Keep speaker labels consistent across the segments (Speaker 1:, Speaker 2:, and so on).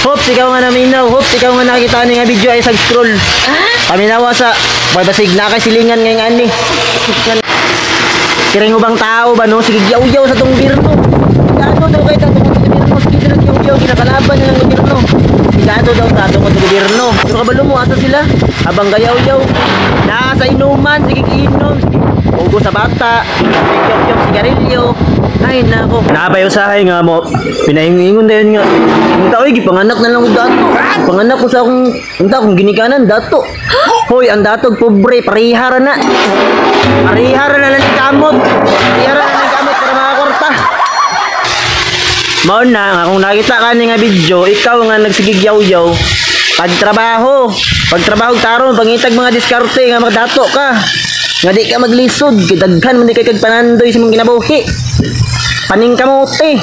Speaker 1: Hops, ikaw nga naminaw. Hops, ikaw nga nakita ni nga video ay sag-scroll. Paminawa sa basig na kay silingan ngayong ani. Kiring ubang tao ba no? Sige yaw-yaw sa tong gobyerno. Sigado daw kay tatong sa gobyerno. Sige sila yaw-yaw kinakalaban nila ng gobyerno. Sigado daw tatong sa gobyerno. Pero kabalo mo asa sila? Habang gayaw-yaw. Nasa inuman, sige inom. Ugo sa bata. Yaw-yaw sigarilyo. Ay nako. Napayosahay nga mo. Pinahingingon dayon nga. Ang tao gipanganak na lang og dato. Panganak ko sa akong kung ginikanan dato. Hoy, ang datog pobre, parihara na. Parihara na lang ni kamot. Parihara na lang kamot para makakwarta. Mao na, kung nakita ka nga video, ikaw nga nagsigigyaw-yaw. Pagtrabaho taron, pangitag mga diskarte nga magdato ka. Nga di ka maglisod, daghan man di kay kagpanandoy sa mong kinabuhi. Paning kamote.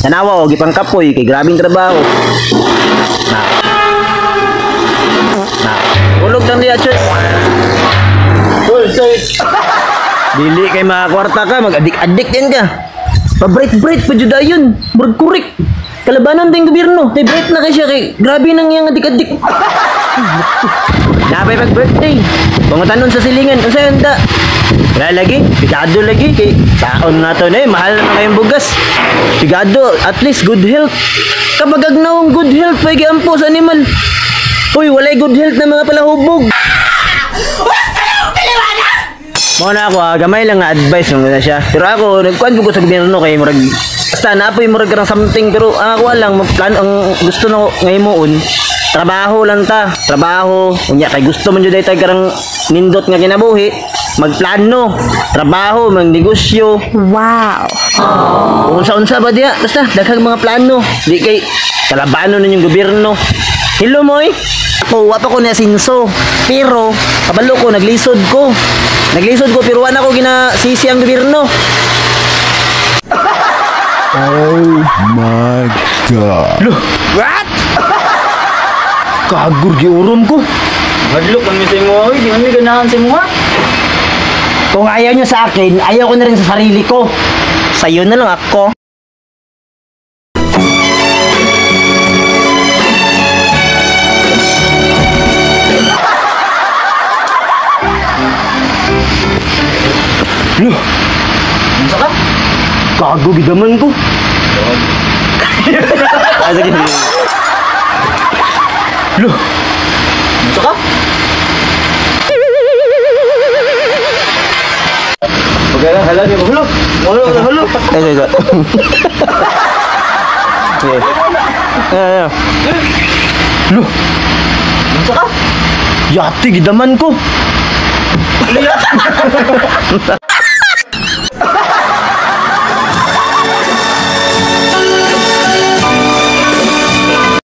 Speaker 1: Tanawa og ipang kapoy kay grabing trabaho. Ulog lang diya, church. Dili kay mga kwarta ka, mag-adik-adik din ka. Pa-break-break pa jud ayon. Murag-kurik. Kalabanan din gobyerno. May break na kay siya kay grabe nang iyang adik-adik. Napay mag-birthday. Pangutanon sa silingan, unsa yun da? Wala lagi, pigado lagi kay saon na to na mahal na kayong bugas. Pigado, at least good health. Kapag agnawong good health, pwede ampo sa animal. Uy, walay good health na mga palahubog. Mo na ako, gamay lang nga advice nung na siya. Pero ako, nagkuhan ko sa gobyerno kay murag basta naapoy murag karang something pero ako lang plan ang gusto na ngayon moon. Trabaho lang ta, trabaho. Unya kay gusto man jud tay karang nindot nga kinabuhi, magplano, trabaho, magnegosyo.
Speaker 2: Wow.
Speaker 1: Unsa-unsa ba diya? Basta daghang mga plano. Di kay kalabano ninyong gobyerno. Hello moy. Ako wa pa ko na sinso. Pero kabalo ko naglisod ko. Naglisod ko pero wala ko ginasisi ang gobyerno.
Speaker 3: Oh my God.
Speaker 1: Loh, what? Kagur giurom ko. Hadlok ang misay mo. Di man mi ganahan sa mga. Kung ayaw nyo sa akin, ayaw ko na rin sa sarili ko. Sa'yo na lang ako. Loh, ano ka? Kago gidaman ko. Sige. Loh, ano ka? Okay lang, halag yung hulog. Hulog. Ay. Loh, ano ka? Yati gidaman ko.